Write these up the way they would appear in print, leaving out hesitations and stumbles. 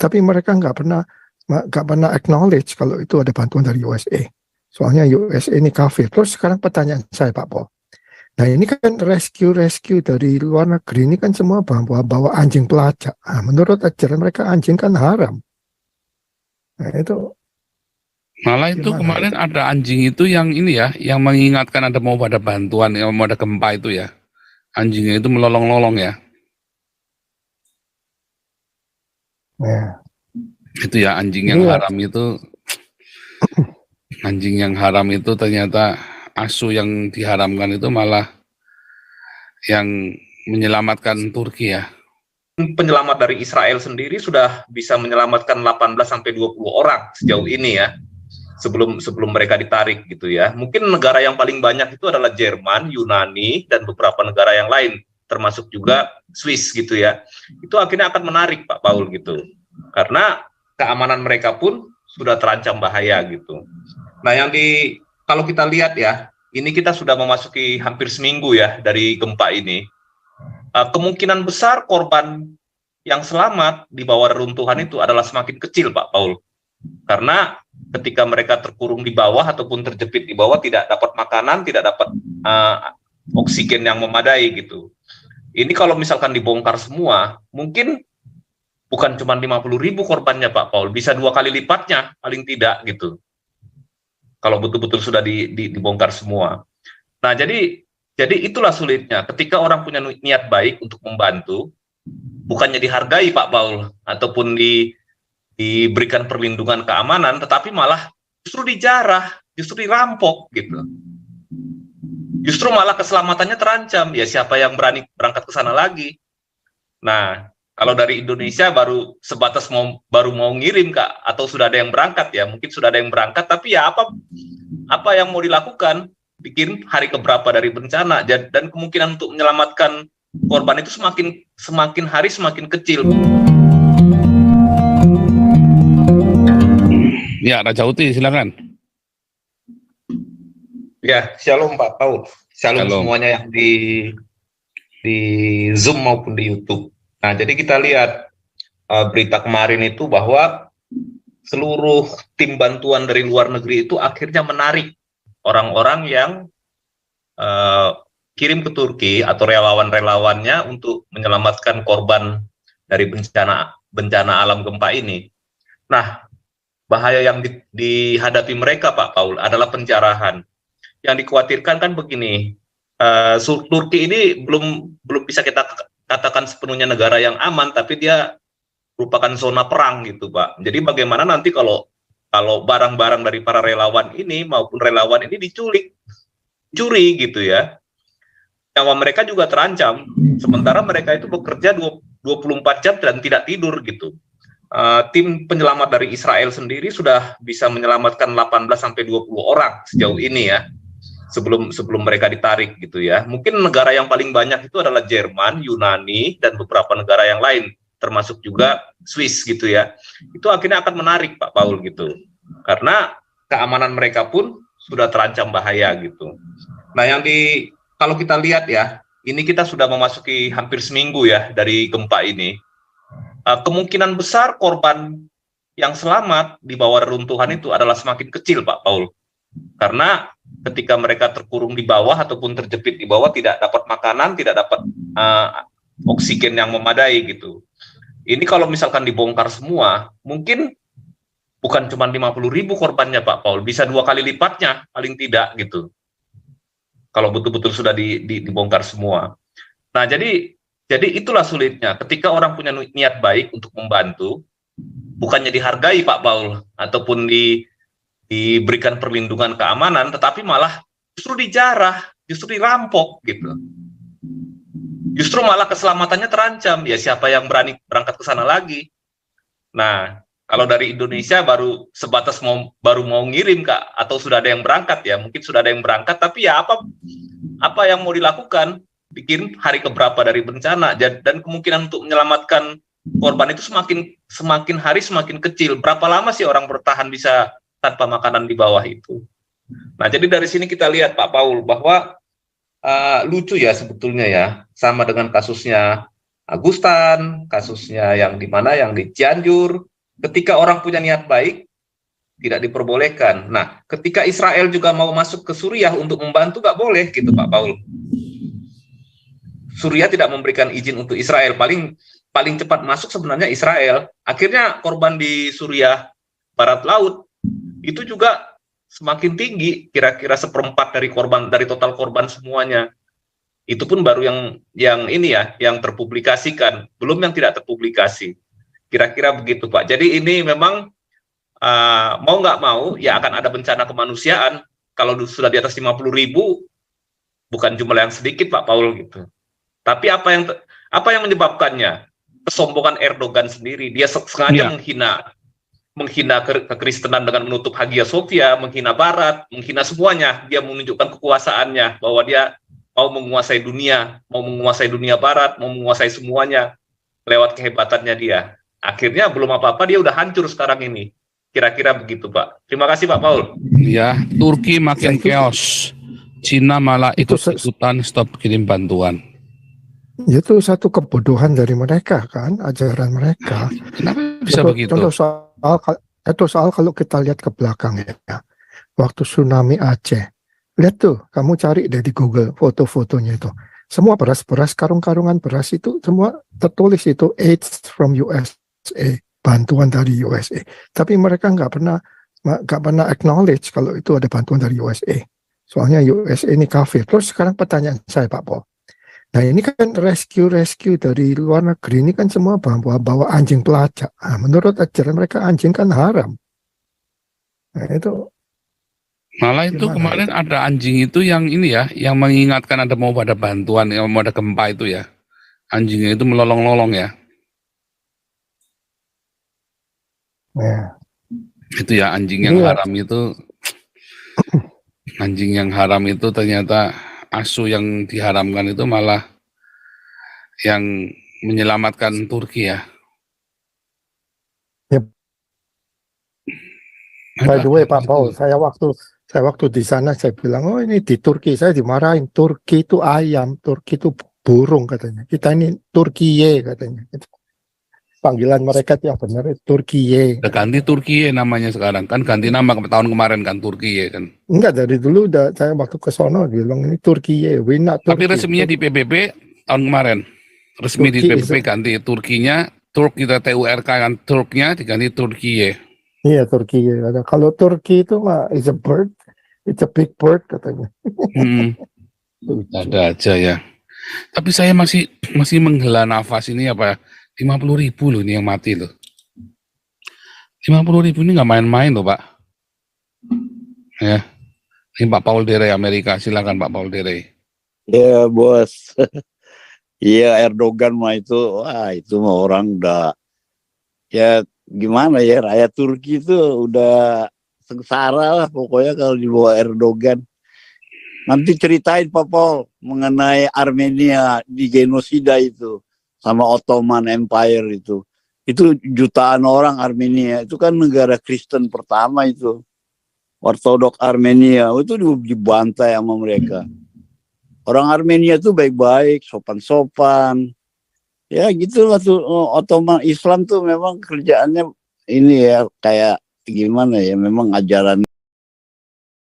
tapi mereka nggak pernah acknowledge kalau itu ada bantuan dari USA. Soalnya USA ini kafir. Terus sekarang pertanyaan saya, Pak Paul. Nah ini kan rescue dari luar negeri ini kan semua bawa anjing pelacak. Nah, menurut ajaran mereka anjing kan haram. Nah itu Malah itu kemarin itu? Ada anjing itu yang ini ya, yang mengingatkan ada mau ada bantuan, yang mau ada gempa itu ya. Anjingnya itu melolong-lolong ya. Ya. Itu ya anjing yang haram itu. Anjing yang haram itu ternyata asu yang diharamkan itu malah yang menyelamatkan Turki ya. Penyelamat dari Israel sendiri sudah bisa menyelamatkan 18-20 orang sejauh ini ya. Sebelum mereka ditarik gitu ya. Mungkin negara yang paling banyak itu adalah Jerman, Yunani, dan beberapa negara yang lain, termasuk juga Swiss gitu ya. Itu akhirnya akan menarik Pak Paul gitu. Karena keamanan mereka pun sudah terancam bahaya gitu. Nah kalau kita lihat ya, ini kita sudah memasuki hampir seminggu ya dari gempa ini. Kemungkinan besar korban yang selamat di bawah reruntuhan itu adalah semakin kecil Pak Paul. Karena ketika mereka terkurung di bawah ataupun terjepit di bawah, tidak dapat makanan, tidak dapat oksigen yang memadai gitu. Ini kalau misalkan dibongkar semua, mungkin bukan cuma 50.000 korbannya Pak Paul, bisa 2 kali lipatnya paling tidak gitu. Kalau betul-betul sudah dibongkar semua. Nah jadi itulah sulitnya. Ketika orang punya niat baik untuk membantu, bukannya dihargai Pak Paul ataupun diberikan perlindungan keamanan, tetapi malah justru dijarah, justru dirampok gitu. Justru malah keselamatannya terancam. Ya siapa yang berani berangkat ke sana lagi? Nah, kalau dari Indonesia baru sebatas baru mau ngirim Kak, atau sudah ada yang berangkat ya, mungkin sudah ada yang berangkat, tapi ya apa yang mau dilakukan? Bikin hari keberapa dari bencana, dan kemungkinan untuk menyelamatkan korban itu semakin hari semakin kecil. Ya, Raja Uti, silakan. Ya, shalom Pak Paul. Shalom semuanya yang di Zoom maupun di YouTube. Nah, jadi kita lihat berita kemarin itu bahwa seluruh tim bantuan dari luar negeri itu akhirnya menarik orang-orang yang kirim ke Turki atau relawan-relawannya untuk menyelamatkan korban dari bencana alam gempa ini. Nah, bahaya yang dihadapi mereka Pak Paul adalah penjarahan. Yang dikhawatirkan kan begini, Turki ini belum bisa kita katakan sepenuhnya negara yang aman, tapi dia merupakan zona perang gitu Pak. Jadi bagaimana nanti kalau barang-barang dari para relawan ini maupun relawan ini diculik, curi gitu ya, nyawa mereka juga terancam. Sementara mereka itu bekerja 24 jam dan tidak tidur gitu. Tim penyelamat dari Israel sendiri sudah bisa menyelamatkan 18-20 orang sejauh ini ya, sebelum mereka ditarik gitu ya. Mungkin negara yang paling banyak itu adalah Jerman, Yunani, dan beberapa negara yang lain, termasuk juga Swiss gitu ya. Itu akhirnya akan menarik Pak Paul gitu. Karena keamanan mereka pun sudah terancam bahaya gitu. Nah kalau kita lihat ya, ini kita sudah memasuki hampir seminggu ya dari gempa ini. Kemungkinan besar korban yang selamat di bawah reruntuhan itu adalah semakin kecil Pak Paul. Karena ketika mereka terkurung di bawah ataupun terjepit di bawah, tidak dapat makanan, tidak dapat oksigen yang memadai gitu. Ini kalau misalkan dibongkar semua, mungkin bukan cuma 50.000 korbannya Pak Paul, bisa 2 kali lipatnya paling tidak gitu. Kalau betul-betul sudah dibongkar semua. Nah jadi itulah sulitnya. Ketika orang punya niat baik untuk membantu, bukannya dihargai Pak Paul ataupun diberikan perlindungan keamanan, tetapi malah justru dijarah, justru dirampok gitu. Justru malah keselamatannya terancam. Ya siapa yang berani berangkat ke sana lagi? Nah, kalau dari Indonesia baru sebatas baru mau ngirim Kak, atau sudah ada yang berangkat ya, mungkin sudah ada yang berangkat, tapi ya apa yang mau dilakukan? Bikin hari keberapa dari bencana, dan kemungkinan untuk menyelamatkan korban itu semakin hari semakin kecil. Berapa lama sih orang bertahan bisa tanpa makanan di bawah itu? Nah, jadi dari sini kita lihat Pak Paul bahwa lucu ya sebetulnya ya, sama dengan kasusnya Agustan, kasusnya yang di Cianjur, ketika orang punya niat baik, tidak diperbolehkan. Nah, ketika Israel juga mau masuk ke Suriah untuk membantu, nggak boleh gitu Pak Paul. Suriah tidak memberikan izin untuk Israel. Paling cepat masuk sebenarnya Israel. Akhirnya korban di Suriah Barat Laut itu juga semakin tinggi, kira-kira 1/4 dari total korban semuanya. Itu pun baru yang ini ya, yang terpublikasikan, belum yang tidak terpublikasi. Kira-kira begitu Pak. Jadi ini memang mau nggak mau ya akan ada bencana kemanusiaan. Kalau sudah di atas 50.000, bukan jumlah yang sedikit Pak Paul gitu. Tapi apa yang menyebabkannya? Kesombongan Erdogan sendiri. Dia sengaja menghina kekristenan dengan menutup Hagia Sophia, menghina Barat, menghina semuanya. Dia menunjukkan kekuasaannya bahwa dia mau menguasai dunia Barat, mau menguasai semuanya lewat kehebatannya dia. Akhirnya belum apa-apa dia udah hancur sekarang ini. Kira-kira begitu Pak. Terima kasih Pak Paul. Ya, Turki makin chaos. Cina malah ikut-ikutan stop kirim bantuan. Itu satu kebodohan dari mereka kan, ajaran mereka. Kenapa bisa begitu? Contoh soal kalau kita lihat ke belakang ya, waktu tsunami Aceh, lihat tuh, kamu cari deh di Google foto-fotonya itu. Semua beras-beras, karung-karungan beras itu semua tertulis itu aid from USA, bantuan dari USA. Tapi mereka nggak pernah acknowledge kalau itu ada bantuan dari USA. Soalnya USA ini kafir. Terus sekarang pertanyaan saya Pak Paul. Nah ini kan rescue dari luar negeri ini kan semua bawa anjing pelacak. Nah, menurut ajaran mereka anjing kan haram. Nah itu malah itu kemarin ada anjing itu yang ini ya, yang mengingatkan ada mau ada bantuan, yang mau ada gempa itu ya. Anjingnya itu melolong-lolong ya. ya. Itu ya anjing yang haram itu. Anjing yang haram itu ternyata asu yang diharamkan itu malah yang menyelamatkan Turki ya. By the way Pak Paul, saya waktu di sana saya bilang, oh ini di Turki, saya dimarahin. Turki itu ayam, Turki itu burung katanya. Kita ini Turkiye katanya. Panggilan mereka yang benar Turkiye. Udah ganti Turkiye namanya sekarang, kan ganti nama tahun kemarin kan Turkiye kan. Enggak, dari dulu saya waktu ke sono bilang ini Turkiye, Tapi resminya di PBB tahun kemarin. Resmi di PBB ganti Turkinya, Turk kita TURK kan, Turknya diganti Turkiye. Iya Turkiye. Kalau Turki itu mah is a bird, it's a big bird katanya. Ada aja ya. Tapi saya masih menghela nafas ini apa? 50.000 loh ini yang mati loh. 50.000 ini nggak main-main loh Pak. Ya, ini Pak Paul Dere Amerika, silakan Pak Paul Dere. Ya bos, iya Erdogan mah itu mah orang udah ya gimana ya, rakyat Turki itu udah sengsara lah pokoknya kalau di bawah Erdogan. Nanti ceritain Pak Paul mengenai Armenia di genosida itu sama Ottoman Empire itu jutaan orang Armenia, itu kan negara Kristen pertama itu, Ortodok Armenia, itu dibantai sama mereka. Orang Armenia tuh baik-baik, sopan-sopan, ya gitulah tuh. Ottoman Islam tuh memang kerjaannya ini ya kayak gimana ya, memang ajaran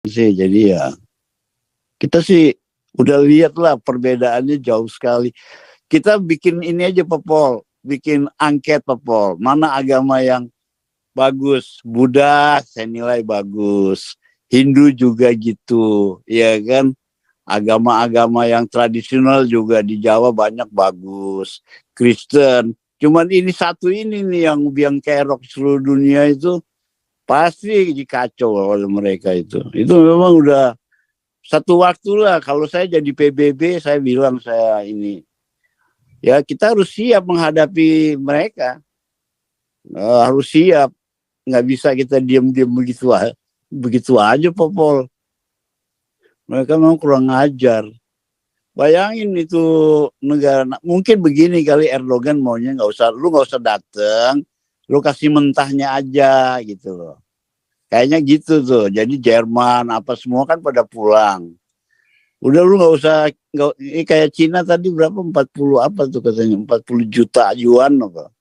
sih. Jadi ya kita sih udah lihat lah perbedaannya jauh sekali. Kita bikin ini aja Pak Paul, bikin angket Pak Paul, mana agama yang bagus. Buddha saya nilai bagus, Hindu juga gitu, ya kan. Agama-agama yang tradisional juga di Jawa banyak bagus, Kristen. Cuman ini satu ini nih yang kerok seluruh dunia itu pasti dikacau oleh mereka itu. Itu memang udah satu waktu lah. Kalau saya jadi PBB, saya bilang saya ini, ya kita harus siap menghadapi mereka. Harus siap. Nggak bisa kita diam-diam begitu aja Pak Paul. Mereka memang kurang ajar. Bayangin itu negara, mungkin begini kali Erdogan maunya lu nggak usah datang, lu kasih mentahnya aja gitu loh. Kayaknya gitu tuh. Jadi Jerman apa semua kan pada pulang. Udah lu nggak usah, ini kayak Cina tadi berapa 40 apa tuh katanya 40 juta yuan apa.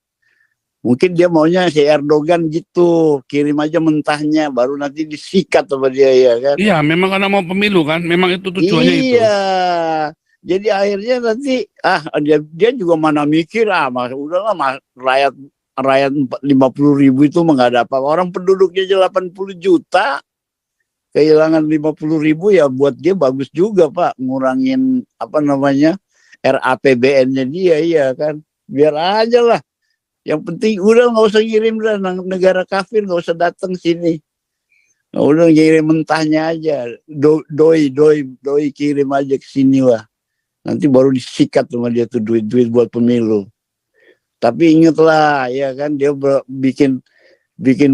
Mungkin dia maunya si Erdogan gitu, kirim aja mentahnya, baru nanti disikat sama dia ya kan. Iya, memang karena mau pemilu kan, memang itu tujuannya itu. Iya, jadi akhirnya nanti dia juga mana mikir udahlah rakyat 50.000 itu nggak ada apa, orang penduduknya aja 80 juta, kehilangan 50.000 ya buat dia bagus juga Pak, ngurangin RAPBN-nya dia ya kan, biar aja lah. Yang penting udah nggak usah ngirim lah, negara kafir nggak usah datang sini. Nah, udah ngirim mentahnya aja, doi kirim aja ke sini lah. Nanti baru disikat sama dia tuh duit buat pemilu. Tapi ingatlah ya kan, dia bikin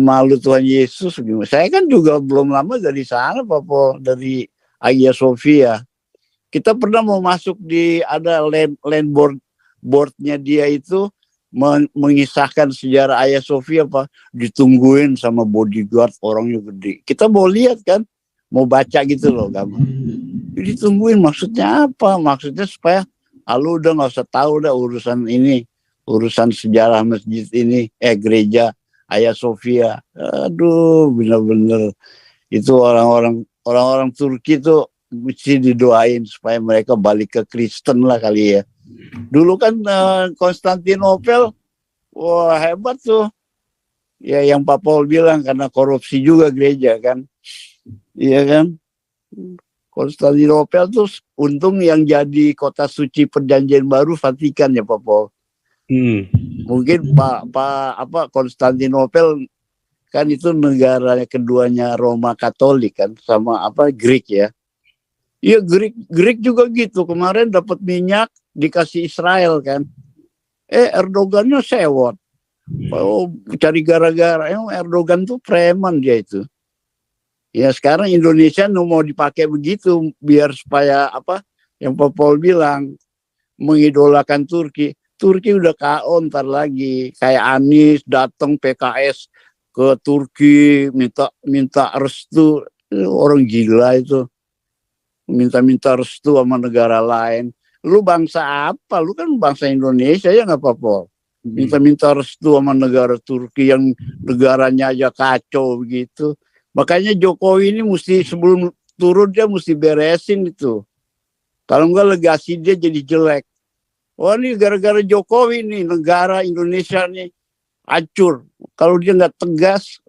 malu Tuhan Yesus. Saya kan juga belum lama dari sana Pak, dari Hagia Sophia. Kita pernah mau masuk ada land boardnya dia itu, mengisahkan sejarah Hagia Sophia Pak, ditungguin sama bodyguard, orangnya gede. Kita mau lihat kan, mau baca gitu loh gambar. Ditungguin maksudnya apa? Maksudnya supaya lu udah nggak usah tahu dah urusan sejarah masjid ini, gereja Hagia Sophia. Aduh, benar-benar itu orang-orang Turki tuh mesti didoain supaya mereka balik ke Kristen lah kali ya. Dulu kan Konstantinopel, wah hebat tuh. Ya yang Pak Paul bilang karena korupsi juga gereja kan. Iya kan. Konstantinopel tuh untung yang jadi kota suci perjanjian baru Vatikan ya Pak Paul. Mungkin Konstantinopel kan itu negara keduanya Roma Katolik kan, sama Greek ya. Iya Greek juga gitu, kemarin dapat minyak dikasih Israel kan. Erdogannya sewot. Cari gara-gara. Erdogan tuh preman dia itu. Ya sekarang Indonesia mau dipakai begitu biar supaya yang Pak Paul bilang mengidolakan Turki. Turki udah KO ntar lagi. Kayak Anies datang PKS ke Turki minta restu. Orang gila itu. Minta restu sama negara lain. Lu bangsa apa? Lu kan bangsa Indonesia ya nggak apa-apa. Minta restu sama negara Turki yang negaranya aja kacau begitu. Makanya Jokowi ini mesti sebelum turun dia mesti beresin itu. Kalau enggak legasi dia jadi jelek. Wah ini gara-gara Jokowi nih negara Indonesia nih hancur. Kalau dia nggak tegas,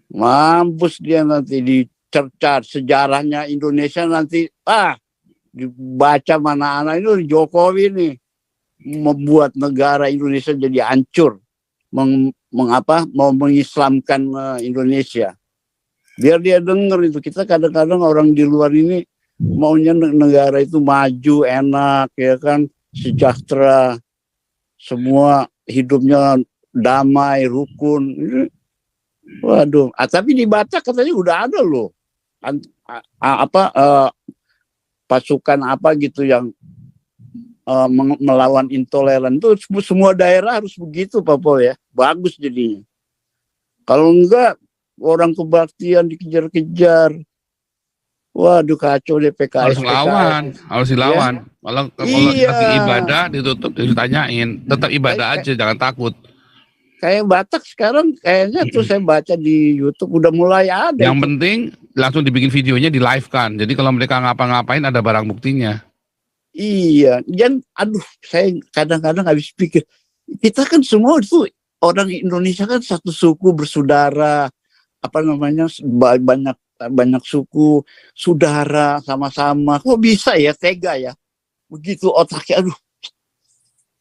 mampus dia nanti dicercar sejarahnya Indonesia nanti dibaca mana anak ini Jokowi nih membuat negara Indonesia jadi hancur, mau mengislamkan Indonesia. Biar dia dengar itu. Kita kadang-kadang orang di luar ini maunya negara itu maju, enak ya kan, sejahtera, semua hidupnya damai, rukun. Waduh, tapi di Batak katanya udah ada loh pasukan gitu yang melawan intoleran. Itu semua daerah harus begitu Pak Paul ya, bagus jadinya. Kalau enggak orang kebaktian dikejar-kejar, waduh kacau deh PKS. Harus dilawan. Ya? Kalau lagi ibadah ditutup, ditanyain, tetap ibadah aja, jangan takut. Kayak Batak sekarang kayaknya tuh saya baca di YouTube udah mulai ada. Yang penting langsung dibikin videonya, di live kan. Jadi kalau mereka ngapa-ngapain ada barang buktinya. Iya, dan saya kadang-kadang habis pikir, kita kan semua itu orang Indonesia kan satu suku bersaudara, banyak suku, saudara sama-sama. Kok bisa ya tega ya? Begitu otaknya,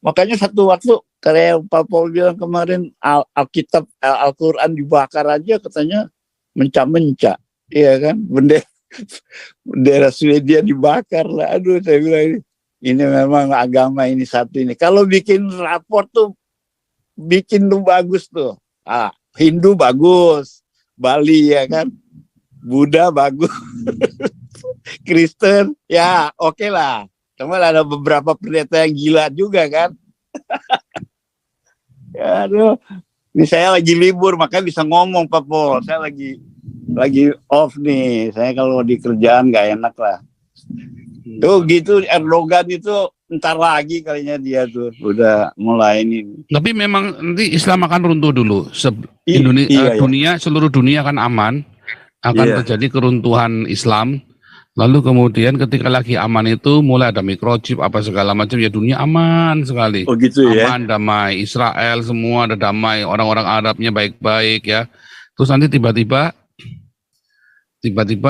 Makanya satu waktu kayak Pak Paul bilang kemarin, Alkitab, Al-Quran dibakar aja katanya mencak-mencak, iya kan? Bendera Swedia dibakar lah. Saya bilang ini memang agama ini satu ini. Kalau bikin raport tuh bikin tuh bagus tuh. Hindu bagus, Bali ya kan, Buddha bagus, Kristen ya oke lah. Cuma ada beberapa pendeta yang gila juga kan. Ini saya lagi libur makanya bisa ngomong Pak Paul. Saya lagi off nih. Saya kalau di kerjaan nggak enak lah. Tuh gitu Erdogan itu ntar lagi kalinya dia tuh udah mulai ini. Tapi memang nanti Islam akan runtuh dulu. Iya, iya. Dunia, seluruh dunia akan aman, akan Iya. terjadi keruntuhan Islam. Lalu kemudian ketika lagi aman itu mulai ada microchip apa segala macam, ya dunia aman sekali. Oh gitu ya. Aman, damai, Israel semua ada damai, orang-orang Arabnya baik-baik ya. Terus nanti tiba-tiba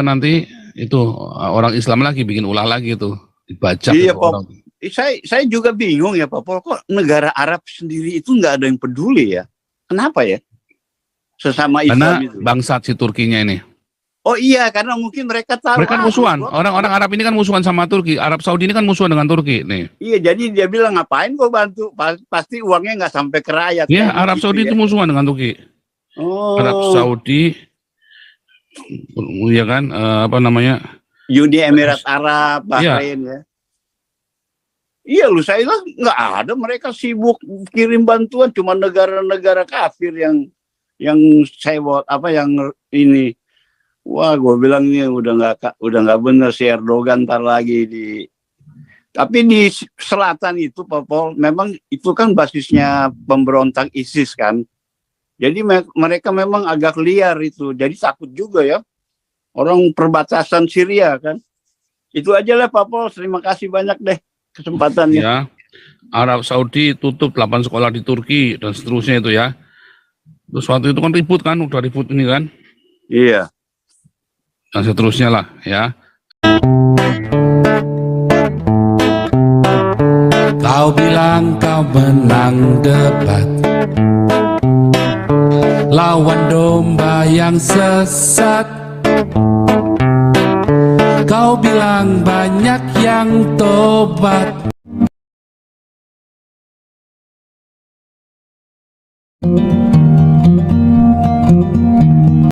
nanti itu orang Islam lagi bikin ulah lagi itu, dibajak Iya, itu Pak. orang. Saya juga bingung ya Pak Pol, kok negara Arab sendiri itu nggak ada yang peduli ya? Kenapa ya? Sesama Karena Islam itu. bangsat si Turkinya ini. Oh iya, karena mungkin mereka tahu. Mereka kan musuhan. Orang-orang Arab ini kan musuhan sama Turki. Arab Saudi ini kan musuhan dengan Turki nih. Iya, jadi dia bilang ngapain kok bantu? Pasti uangnya nggak sampai ke rakyat. Ya, kan? Arab Gitu Saudi ya. itu musuhan dengan Turki. Oh. Arab Saudi, ya kan, apa namanya? Uni Emirat Arab, Bahrain ya. Iya lu saya bilang nggak ada, mereka sibuk kirim bantuan, cuma negara-negara kafir yang sewot apa yang ini. Wah, gue bilang ini udah nggak bener si Erdogan ntar lagi di. Tapi di selatan itu, Pak Pol, memang itu kan basisnya pemberontak ISIS kan. Jadi mereka memang agak liar itu. Jadi takut juga ya. Orang perbatasan Syria kan. Itu aja lah Pak Pol. Terima kasih banyak deh kesempatannya. Ya, Arab Saudi tutup 8 sekolah di Turki dan seterusnya itu ya. Terus waktu itu kan ribut kan, udah ribut ini kan. Iya. Dan seterusnya lah ya. Kau bilang kau menang debat, lawan domba yang sesat. Kau bilang banyak yang tobat.